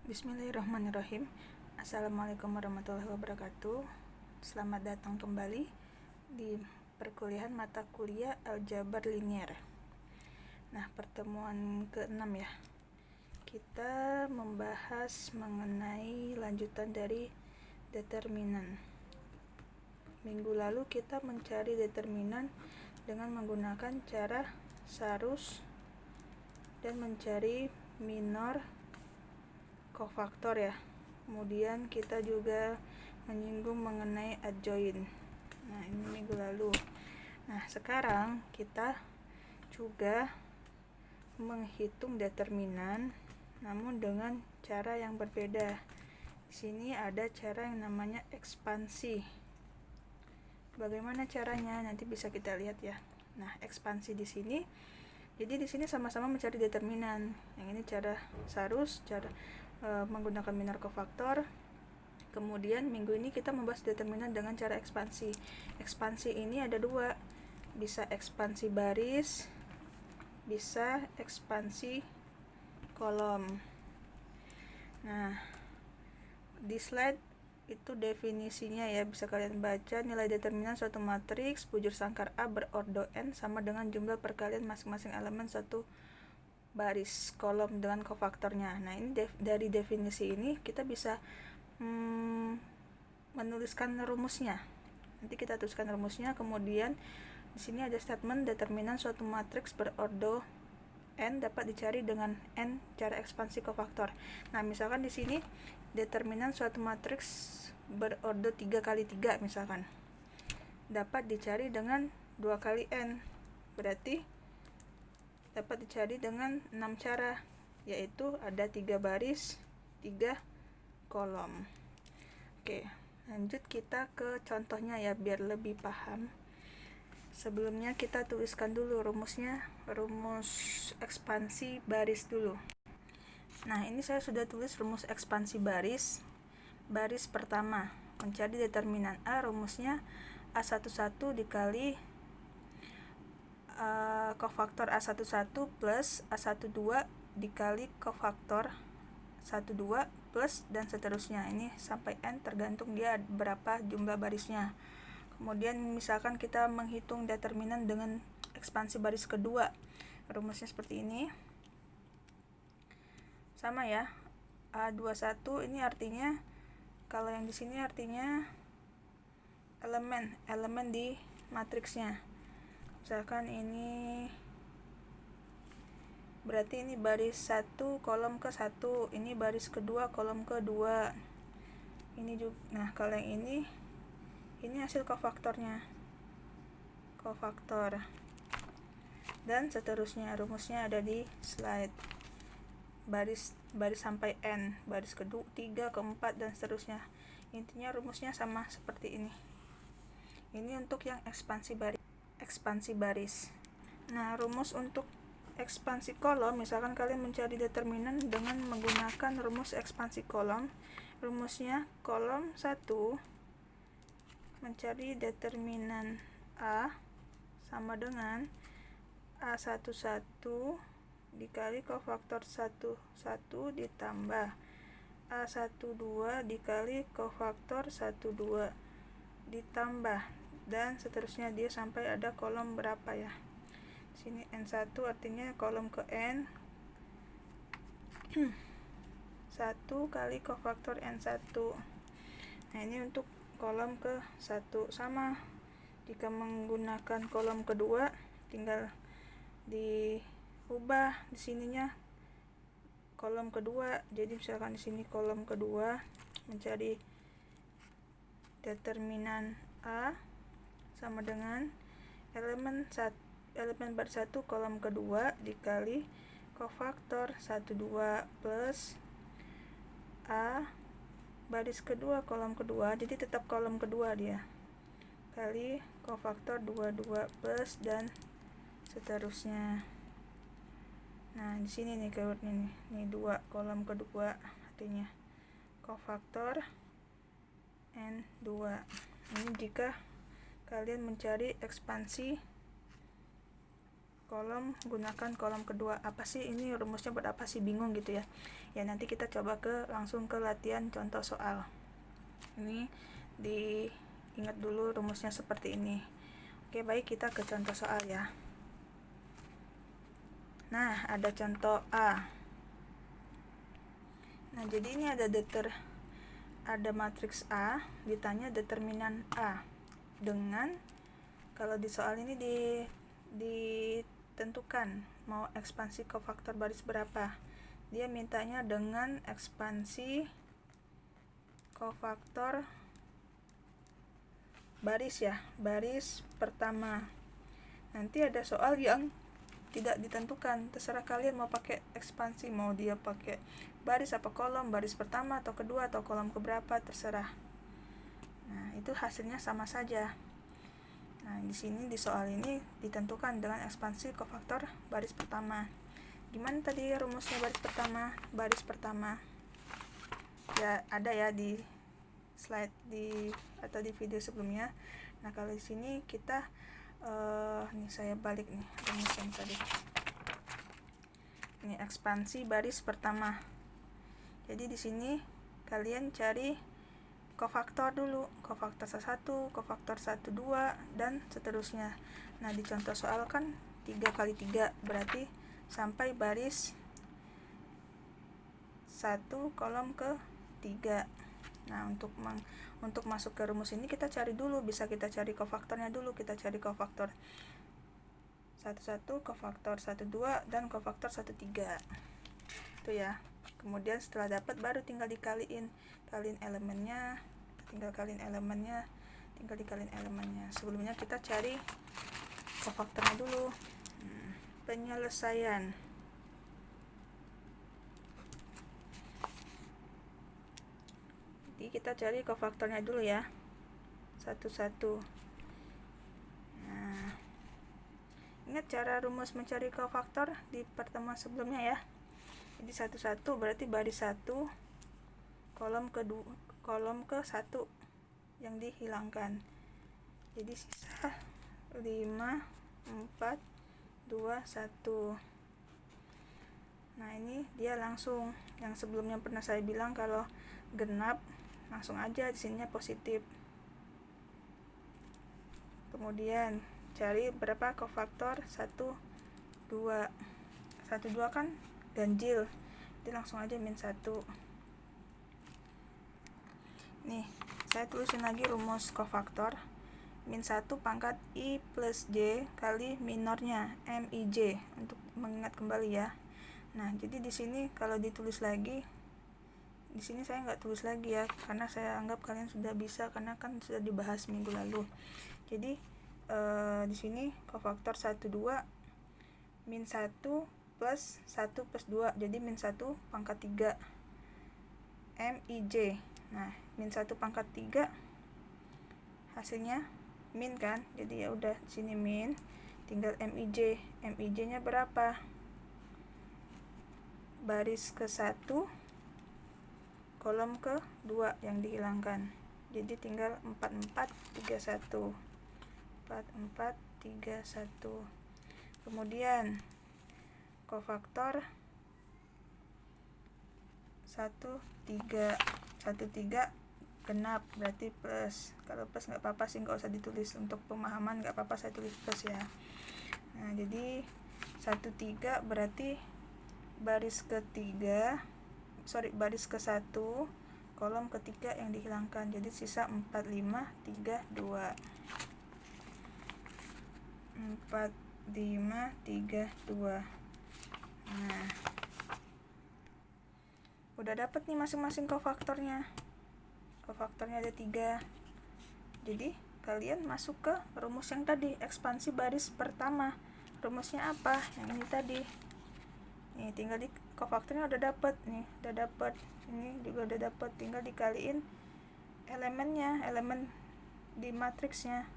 Bismillahirrahmanirrahim. Assalamualaikum warahmatullahi wabarakatuh. Selamat datang kembali di perkuliahan mata kuliah aljabar linier. Nah, pertemuan ke-6 ya. Kita membahas mengenai lanjutan dari determinan. Minggu lalu kita mencari determinan dengan menggunakan cara sarus dan mencari minor kofaktor ya. Kemudian kita juga menyinggung mengenai adjoint. Nah, ini minggu lalu. Nah, sekarang kita juga menghitung determinan namun dengan cara yang berbeda. Di sini ada cara yang namanya ekspansi. Bagaimana caranya? Nanti bisa kita lihat ya. Nah, ekspansi di sini. Jadi di sini sama-sama mencari determinan. Yang ini cara sarus, cara menggunakan minor kofaktor. Kemudian minggu ini kita membahas determinan dengan cara ekspansi. Ekspansi ini ada dua, bisa ekspansi baris, bisa ekspansi kolom. Nah, di slide itu definisinya ya, bisa kalian baca. Nilai determinan suatu matriks bujur sangkar A berordo n sama dengan jumlah perkalian masing-masing elemen suatu baris kolom dengan kofaktornya. Nah, ini dari definisi ini kita bisa menuliskan rumusnya. Nanti kita tuliskan rumusnya. Kemudian di sini ada statement determinan suatu matriks berordo n dapat dicari dengan n cara ekspansi kofaktor. Nah, misalkan di sini determinan suatu matriks berordo 3 kali 3 misalkan dapat dicari dengan 2 kali n. Berarti dapat dicari dengan 6 cara, yaitu ada 3 baris, 3 kolom. Oke, lanjut kita ke contohnya ya biar lebih paham. Sebelumnya kita tuliskan dulu rumusnya, rumus ekspansi baris dulu. Nah, ini saya sudah tulis rumus ekspansi baris. Baris pertama, mencari determinan A, rumusnya A11 dikali kofaktor A11 plus A12 dikali kofaktor 12 plus dan seterusnya. Ini sampai n tergantung dia berapa jumlah barisnya. Kemudian misalkan kita menghitung determinan dengan ekspansi baris kedua. Rumusnya seperti ini. Sama ya. A21 ini artinya, kalau yang di sini artinya elemen di matriksnya. Misalkan ini berarti ini baris 1 kolom ke 1, ini baris kedua kolom ke 2. Ini juga. Nah, kalau yang ini hasil kofaktornya. Kofaktor. Dan seterusnya, rumusnya ada di slide. Baris sampai n, baris kedua, 3, keempat dan seterusnya. Intinya rumusnya sama seperti ini. Ini untuk yang ekspansi baris. Nah, rumus untuk ekspansi kolom, misalkan kalian mencari determinan dengan menggunakan rumus ekspansi kolom. Rumusnya kolom 1 mencari determinan A sama dengan A11 dikali kofaktor 11 ditambah A12 dikali kofaktor 12 ditambah dan seterusnya, dia sampai ada kolom berapa ya. Sini n1 artinya kolom ke n 1 kali kofaktor n1. Nah, ini untuk kolom ke 1 sama. Jika menggunakan kolom kedua tinggal diubah di sininya kolom kedua. Jadi misalkan di sini kolom kedua mencari determinan A sama dengan elemen baris 1 kolom kedua dikali kofaktor 12 plus A baris kedua kolom kedua, jadi tetap kolom kedua dia, kali kofaktor 22 plus dan seterusnya. Nah, di sini nih keywordnya nih 2 kolom kedua artinya kofaktor n2. Ini jika kalian mencari ekspansi kolom, gunakan kolom kedua. Apa sih ini rumusnya, buat apa sih, bingung gitu ya. Ya nanti kita coba langsung ke latihan contoh soal. Ini diingat dulu rumusnya seperti ini. Oke, baik, kita ke contoh soal ya. Nah, ada contoh A. Nah, jadi ini ada matriks A, ditanya determinan A dengan, kalau di soal ini ditentukan mau ekspansi kofaktor baris berapa. Dia mintanya dengan ekspansi kofaktor baris ya, baris pertama. Nanti ada soal yang tidak ditentukan, terserah kalian mau pakai ekspansi, mau dia pakai baris apa kolom, baris pertama atau kedua atau kolom keberapa, terserah. Nah, itu hasilnya sama saja. Nah, di sini di soal ini ditentukan dengan ekspansi kofaktor baris pertama. Gimana tadi rumusnya baris pertama? Baris pertama ya ada ya di slide atau di video sebelumnya. Nah, kalau di sini kita nih saya balik nih rumus yang tadi. Ini ekspansi baris pertama. Jadi di sini kalian cari kofaktor dulu, kofaktor 1, kofaktor 1, 2 dan seterusnya. Nah, di contoh soal kan 3 kali 3 berarti sampai baris 1 kolom ke 3. Nah, untuk masuk ke rumus ini kita cari dulu, bisa kita cari kofaktornya dulu. Kita cari kofaktor 1, kofaktor 1, 2 dan kofaktor 1, 3. Itu ya. Kemudian setelah dapat baru tinggal dikaliin elemennya, tinggal dikaliin elemennya. Sebelumnya kita cari kofaktornya dulu. Penyelesaian. Jadi kita cari kofaktornya dulu ya, satu-satu. Nah, ingat cara rumus mencari kofaktor di pertemuan sebelumnya ya. Jadi 1, berarti baris 1 kolom ke 1 yang dihilangkan. Jadi sisa 5, 4, 2, 1. Nah, ini dia langsung, yang sebelumnya pernah saya bilang kalau genap langsung aja di sininya positif. Kemudian cari berapa kofaktor 1, 2. 1, 2 kan ganjil, jadi langsung aja min 1. Nih, saya tulisin lagi rumus kofaktor. Min 1 pangkat I plus J kali minornya MIJ, untuk mengingat kembali ya. Nah, jadi di sini kalau ditulis lagi, di sini saya nggak tulis lagi ya, karena saya anggap kalian sudah bisa, karena kan sudah dibahas minggu lalu. Jadi di sini kofaktor 1, 2 min 1 plus 1 plus 2, jadi min 1 pangkat 3 MIJ. Nah, min 1 pangkat 3 hasilnya min kan, jadi ya udah di sini min, tinggal MIJ. MIJ-nya berapa? Baris ke 1 kolom ke 2 yang dihilangkan. Jadi tinggal 4, 4, 3, 1. 4, 4, 3, 1. Kemudian kofaktor 1, 3 genap, berarti plus. Kalau plus nggak apa-apa sih, nggak usah ditulis, untuk pemahaman nggak apa-apa saya tulis plus ya. Nah, jadi 1, 3 berarti baris ke 1 kolom ketiga yang dihilangkan, jadi sisa 4, 5, 3, 2. 4, 5, 3, 2. Nah, udah dapat nih masing-masing kofaktornya. Kofaktornya ada 3. Jadi kalian masuk ke rumus yang tadi, ekspansi baris pertama. Rumusnya apa? Yang ini tadi. Nih, tinggal di kofaktornya udah dapat nih, ini juga udah dapat, tinggal dikaliin elemennya, elemen di matriksnya.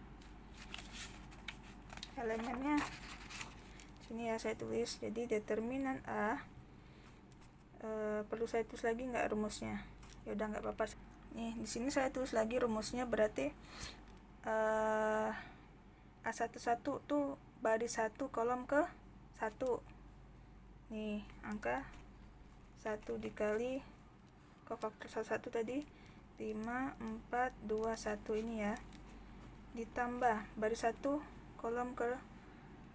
Elemennya sini ya saya tulis. Jadi determinan A, perlu saya tulis lagi nggak rumusnya? Ya udah nggak apa-apa. Nih, di sini saya tulis lagi rumusnya, berarti A11 tuh baris 1 kolom ke 1. Nih, angka 1 dikali kofaktor 1 tadi 5, 4, 2, 1 ini ya, ditambah baris 1 kolom ke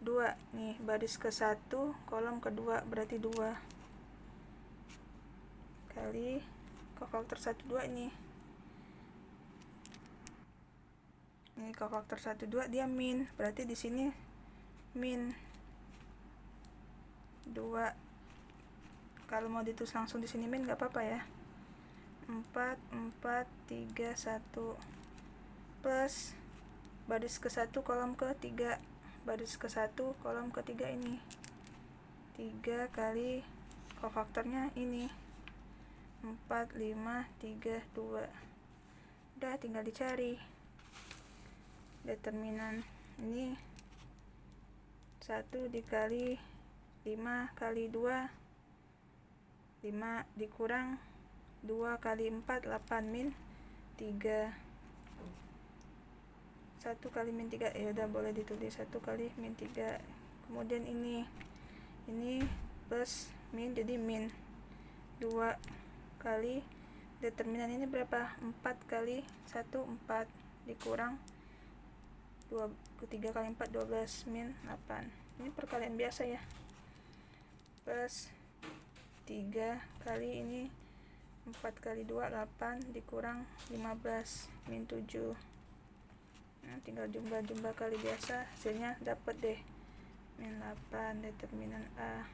2 nih, baris ke 1 kolom kedua berarti 2 kali kofaktor 1, 2 ini kofaktor 1, 2 dia min, berarti di sini min 2. Kalau mau ditulis langsung di sini min nggak apa-apa ya. 4, 4, 3, 1 plus baris ke 1 kolom ke 3, baris ke 1 kolom ke 3 ini 3 kali kofaktornya ini 4, 5, 3, 2. Udah tinggal dicari determinan ini. 1 dikali 5 kali 2, 5 dikurang 2 kali 4, 8 min 3. 1 kali min 3 ya udah boleh ditulis 1 kali min 3. Kemudian ini plus min jadi min 2 kali determinan ini berapa, 4 kali 1 4 dikurang 3 kali 4 12 min 8. Ini perkalian biasa ya, plus 3 kali ini 4 kali 2 8 dikurang 15 min 7. Nah, tinggal jumlah kali biasa, hasilnya dapat deh min 8 determinan A,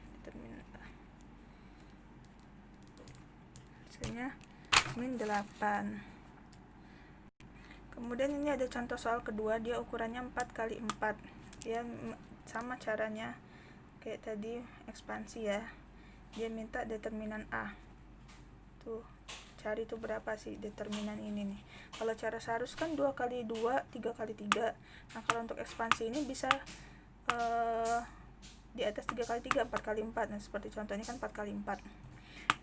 hasilnya min 8. Kemudian ini ada contoh soal kedua, dia ukurannya 4 kali 4. Dia sama caranya kayak tadi ekspansi ya. Dia minta determinan A. Tuh, cari tuh berapa sih determinan ini nih. Kalau cara seharus kan 2 kali 2, 3 kali 3. Nah, kalau untuk ekspansi ini bisa di atas 3 kali 3, 4 kali 4. Nah, seperti contoh ini kan 4 kali 4.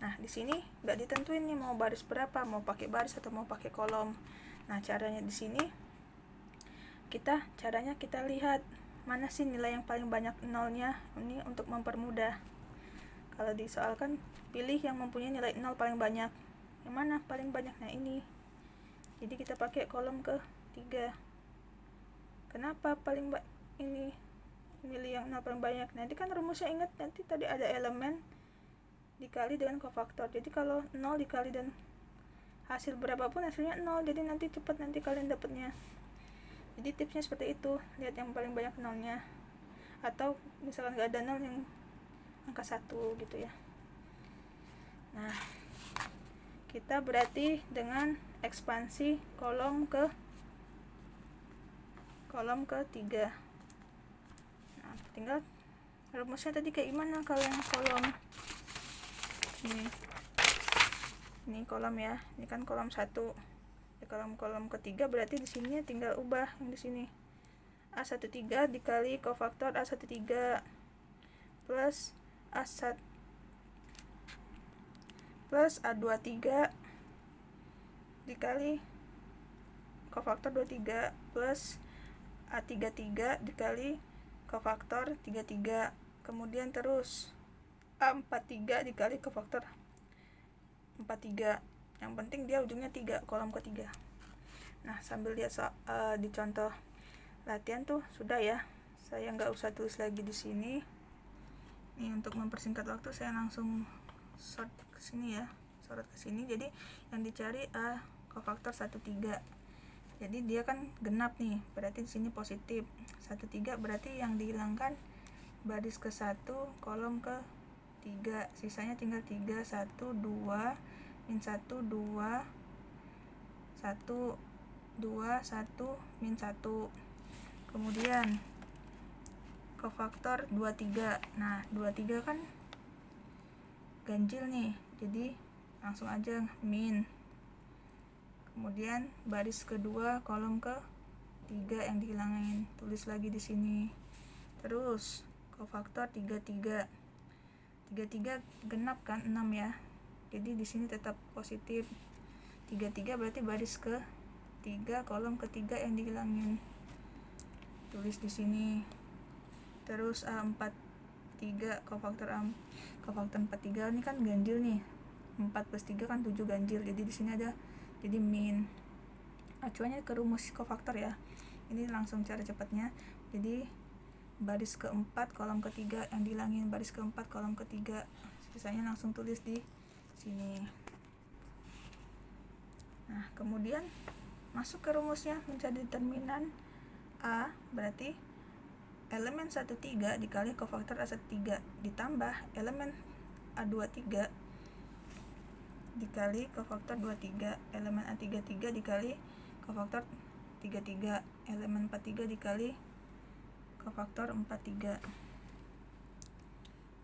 Nah, di sini nggak ditentuin nih mau baris berapa, mau pakai baris atau mau pakai kolom. Nah, caranya di sini kita lihat mana sih nilai yang paling banyak nolnya, ini untuk mempermudah. Kalau di soal kan pilih yang mempunyai nilai 0 paling banyak. Yang mana paling banyak? Nah, ini. Jadi kita pakai kolom ke 3. Kenapa paling ini milih yang 0 paling banyak? Nanti kan rumusnya ingat, nanti tadi ada elemen dikali dengan kofaktor. Jadi kalau 0 dikali dan hasil berapapun hasilnya 0, jadi nanti cepat nanti kalian dapatnya. Jadi tipsnya seperti itu, lihat yang paling banyak nolnya, atau misalkan nggak ada nol yang angka 1 gitu ya. Nah, kita berarti dengan ekspansi kolom ke 3. Nah, tinggal rumusnya tadi kayak gimana kalau yang kolom ini kolom ya, ini kan kolom 1. Di kolom ketiga berarti di sini tinggal ubah yang di sini. A13 dikali kofaktor A13 plus A1 plus A23 dikali kofaktor 23 plus A33 dikali kofaktor 33. Kemudian terus A43 dikali kofaktor 43. Yang penting dia ujungnya 3, kolom ketiga. Nah, sambil lihat di contoh latihan tuh sudah ya. Saya nggak usah tulis lagi di sini. Nih, untuk mempersingkat waktu saya langsung sorot ke sini ya. Jadi yang dicari A kofaktor 13. Jadi dia kan genap nih, berarti di sini positif. 13 berarti yang dihilangkan baris ke 1 kolom ke 3, sisanya tinggal 3, 1, 2, min 1, 2, 1, 2, 1, min 1. Kemudian kofaktor 23. Nah, 23 kan ganjil nih, jadi langsung aja min. Kemudian baris kedua kolom ke 3 yang dihilangin, tulis lagi di sini. Terus kofaktor 33 genap kan 6 ya, jadi di sini tetap positif. 33 berarti baris ke 3 kolom ke 3 yang dihilangin, tulis di sini. Terus A43 3, kofaktor 43 ini kan ganjil nih, 4 plus 3 kan 7 ganjil, jadi di sini ada jadi min. Acuannya ke rumus kofaktor ya, ini langsung cara cepatnya. Jadi baris keempat kolom ketiga yang dihilangin, baris keempat kolom ketiga, sisanya langsung tulis di sini. Nah kemudian masuk ke rumusnya, mencari determinan A, berarti elemen 13 dikali kofaktor A13 ditambah elemen A23 dikali kofaktor 23, elemen A33 dikali kofaktor 33, elemen 43 dikali kofaktor 43.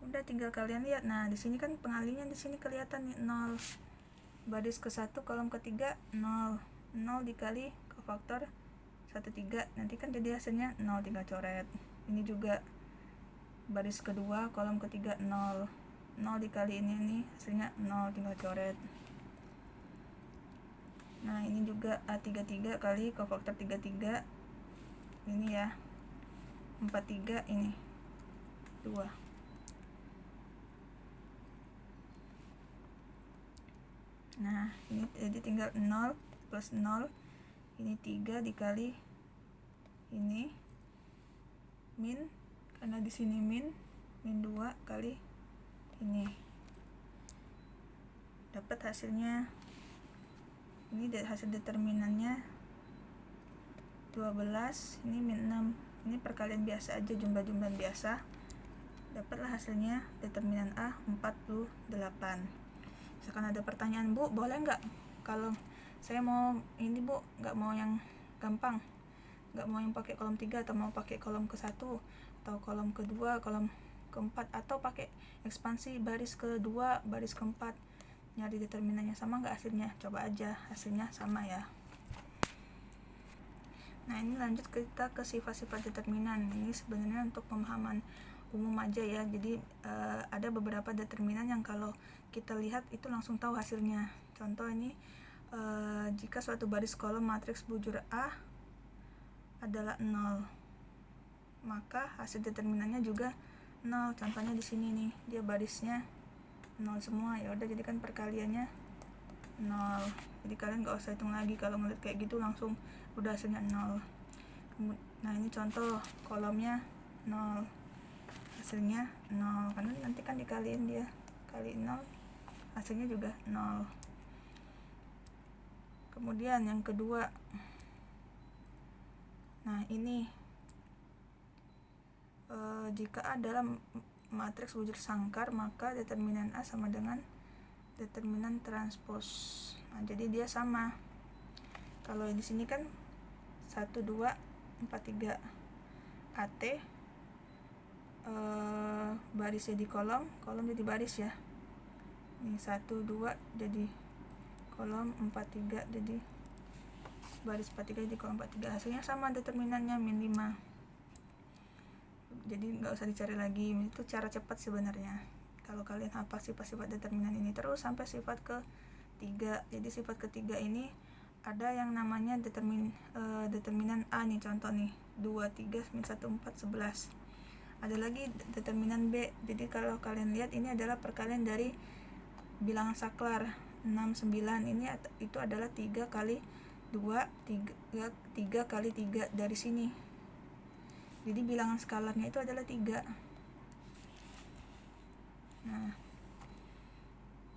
Udah tinggal kalian lihat. Nah, di sini kan pengalinya di sini kelihatan nih 0. Baris ke-1 kolom ketiga 0. 0 dikali kofaktor 13. Nanti kan jadi hasilnya 0, tinggal coret. Ini juga baris kedua kolom ketiga 0. 0 dikali ini nih hasilnya 0, tinggal coret. Nah, ini juga A33 kali kofaktor 33. Ini ya. 43 ini 2. Nah, ini jadi tinggal 0 plus 0. Ini 3 dikali ini min, karena di sini min 2 kali ini. Dapat hasilnya ini, hasil determinannya 12, ini min 6. Ini perkalian biasa aja, jumlah-jumlah biasa. Dapatlah hasilnya determinan A 48. Misalkan ada pertanyaan, Bu, boleh nggak kalau saya mau ini, Bu, nggak mau yang gampang, nggak mau yang pakai kolom 3 atau mau pakai kolom ke-1 atau kolom ke-2, kolom ke-4, atau pakai ekspansi baris ke-2, baris ke-4, nyari determinannya sama nggak hasilnya? Coba aja, hasilnya sama ya. Nah, ini lanjut kita ke sifat-sifat determinan. Ini sebenarnya untuk pemahaman umum aja ya. Jadi ada beberapa determinan yang kalau kita lihat itu langsung tahu hasilnya. Contoh ini, jika suatu baris kolom matriks bujur A adalah 0, maka hasil determinannya juga 0. Contohnya di sini nih, dia barisnya 0 semua. Ya udah, jadi kan perkaliannya 0. Jadi kalian nggak usah hitung lagi, kalau ngeliat kayak gitu langsung udah hasilnya 0. Nah, ini contoh kolomnya 0, hasilnya 0, karena nanti kan dikaliin dia kali 0, hasilnya juga 0. Kemudian yang kedua, nah ini jika A adalah matriks bujur sangkar, maka determinan A sama dengan determinan transpos. Nah, jadi dia sama. Kalau di sini kan 1 2 4 3 AT, barisnya di kolom jadi baris ya. Ini 1 2 jadi kolom, 4 3 jadi baris, 4 3 jadi kolom 4 3. Hasilnya sama determinannya min 5. Jadi nggak usah dicari lagi. Itu cara cepat sebenarnya. Kalau kalian hafal sifat-sifat determinan ini terus sampai sifat ke-3. Jadi sifat ke-3 ini ada yang namanya determinan A nih, contoh nih 2 3 min 1 4 11. Ada lagi determinan B. Jadi kalau kalian lihat ini adalah perkalian dari bilangan saklar 6 9. Ini itu adalah 3 kali 2 3 kali 3 dari sini. Jadi bilangan skalarnya itu adalah 3. Nah,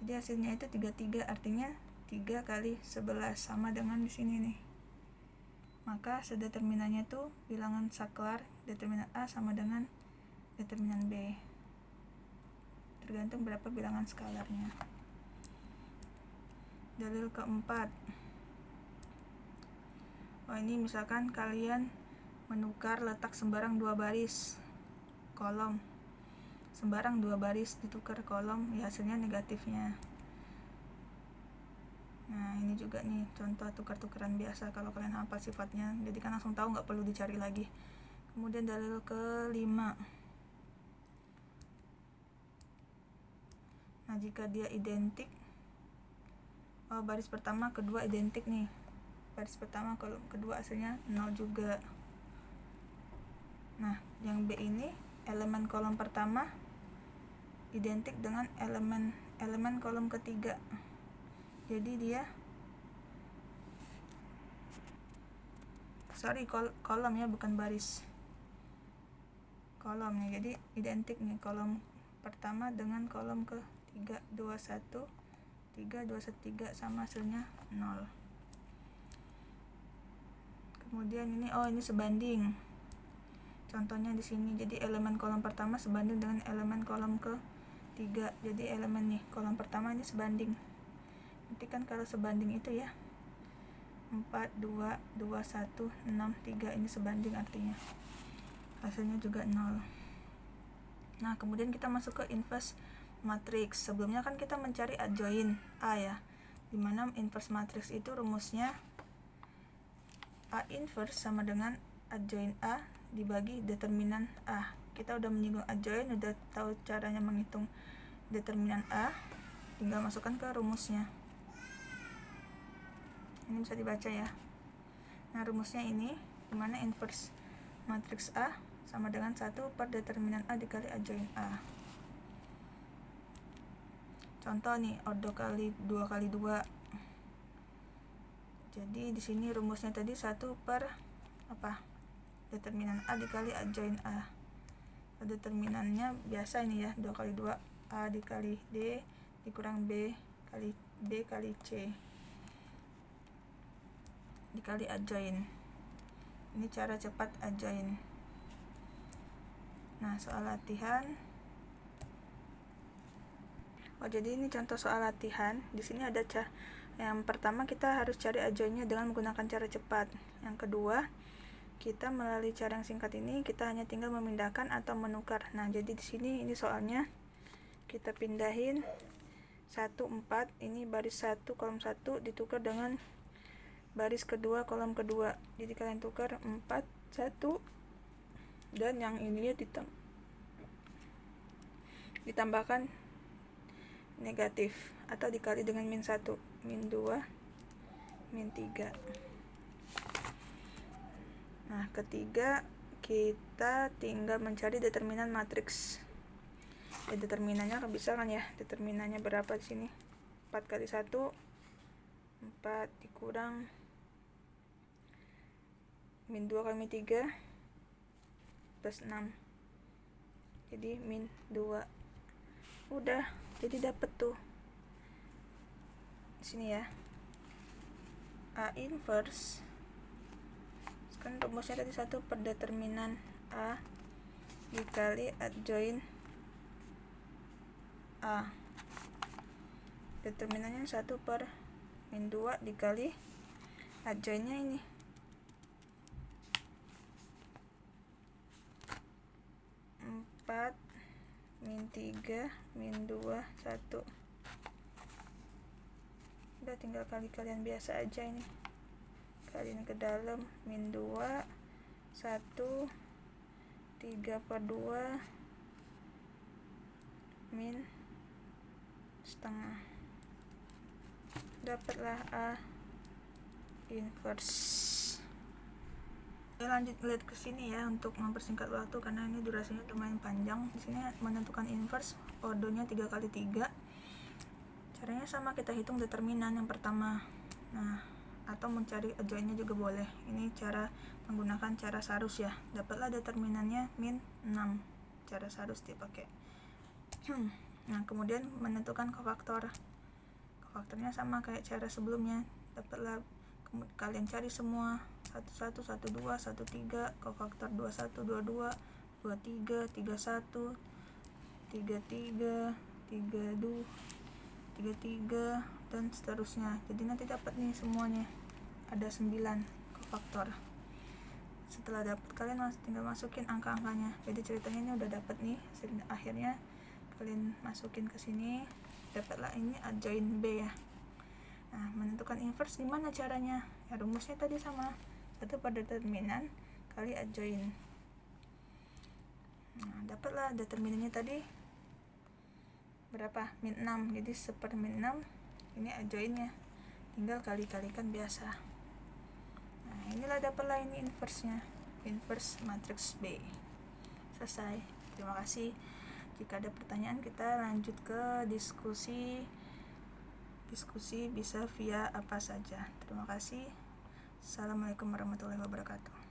jadi hasilnya itu 33, artinya 3 kali 11 sama dengan di sini nih. Maka sedeterminannya tuh bilangan saklar determinan A sama dengan determinan B. Tergantung berapa bilangan skalarnya. Dalil keempat. Oh, ini misalkan kalian menukar letak sembarang 2 baris kolom. Sembarang 2 baris ditukar kolom, ya hasilnya negatifnya. Nah, ini juga nih contoh tukar-tukaran biasa kalau kalian hafal sifatnya, jadi kan langsung tahu, nggak perlu dicari lagi. Kemudian dalil ke-5. Nah, jika dia identik, baris pertama kedua identik nih, baris pertama kalau kedua hasilnya 0 juga. Nah, yang B ini elemen kolom pertama identik dengan elemen kolom ketiga. Jadi dia kolom ya, bukan baris, kolomnya. Jadi identik nih kolom pertama dengan kolom ketiga, 21 3 21 3 sama hasilnya 0. Kemudian ini sebanding. Contohnya di sini. Jadi elemen kolom pertama sebanding dengan elemen kolom ketiga. Jadi elemen nih kolom pertama ini sebanding. Nanti kan kalau sebanding itu ya 4 2 2 1 6 3 ini sebanding, artinya hasilnya juga 0. Nah, kemudian kita masuk ke inverse matrix. Sebelumnya kan kita mencari adjoint A ya, dimana inverse matrix itu rumusnya A inverse sama dengan adjoint A dibagi determinan A. Kita udah menyinggung adjoint, udah tahu caranya menghitung determinan A, tinggal masukkan ke rumusnya. Ini bisa dibaca ya. Nah, rumusnya ini dimana inverse matrix A sama dengan 1 per determinan A dikali adjoint A. Contoh nih, ordo kali 2 kali 2. Jadi di sini rumusnya tadi 1 per determinan A dikali adjoint A. Determinannya biasa ini ya, 2 kali 2 A dikali D dikurang B kali C dikali adjoint. Ini cara cepat adjoint. Nah, soal latihan. Jadi ini contoh soal latihan. Di sini ada yang pertama, kita harus cari adjointnya dengan menggunakan cara cepat. Yang kedua, kita melalui cara yang singkat ini kita hanya tinggal memindahkan atau menukar. Nah, jadi di sini ini soalnya kita pindahin 1 4, ini baris 1 kolom 1 ditukar dengan baris kedua kolom kedua. Jadi kalian tukar 4 1 dan yang ininya ditambahkan negatif atau dikali dengan min 1, min 2, min 3. Nah, ketiga kita tinggal mencari determinan matriks. Determinannya bisa kan ya? Determinannya berapa di sini? 4 kali 1 4 dikurang min 2 kali min 3 plus 6. Jadi min 2. Udah, jadi dapet tuh. Di sini ya. A inverse. Kan rumusnya tadi 1 per determinan A dikali adjoint A. Determinannya 1 per min 2 dikali adjointnya ini. min 3 min 2 1. Udah tinggal kalian biasa aja ini. Kaliin ke dalam min 2 1 3 per 2 min setengah. Dapatlah A inverse. Lanjut lihat ke sini ya untuk mempersingkat waktu karena ini durasinya lumayan panjang. Di sini menentukan inverse, ordonya 3 kali 3. Caranya sama, kita hitung determinan yang pertama. Nah, atau mencari adjointnya juga boleh. Ini cara menggunakan cara Sarus ya. Dapatlah determinannya min 6. Cara Sarus dipakai. Nah, kemudian menentukan kofaktor. Kofaktornya sama kayak cara sebelumnya. Dapatlah, kalian cari semua 11 12 13, kofaktor 21 22 23 31 33 32 33 dan seterusnya. Jadi nanti dapat nih semuanya ada 9 kofaktor. Setelah dapat, kalian tinggal masukin angka-angkanya. Jadi ceritanya ini udah dapat nih, akhirnya kalian masukin ke sini, dapatlah ini adjoint B ya. Nah, menentukan inverse gimana caranya? Ya, rumusnya tadi sama, 1 per determinan kali adjoint. Nah, dapatlah determinannya tadi berapa? Min 6. Jadi 1 per min 6 ini adjointnya. Tinggal kali-kalikan biasa. Nah, inilah dapatlah ini inverse-nya. Inverse matrix B. Selesai. Terima kasih. Jika ada pertanyaan, kita lanjut ke diskusi bisa via apa saja. Terima kasih. Assalamualaikum warahmatullahi wabarakatuh.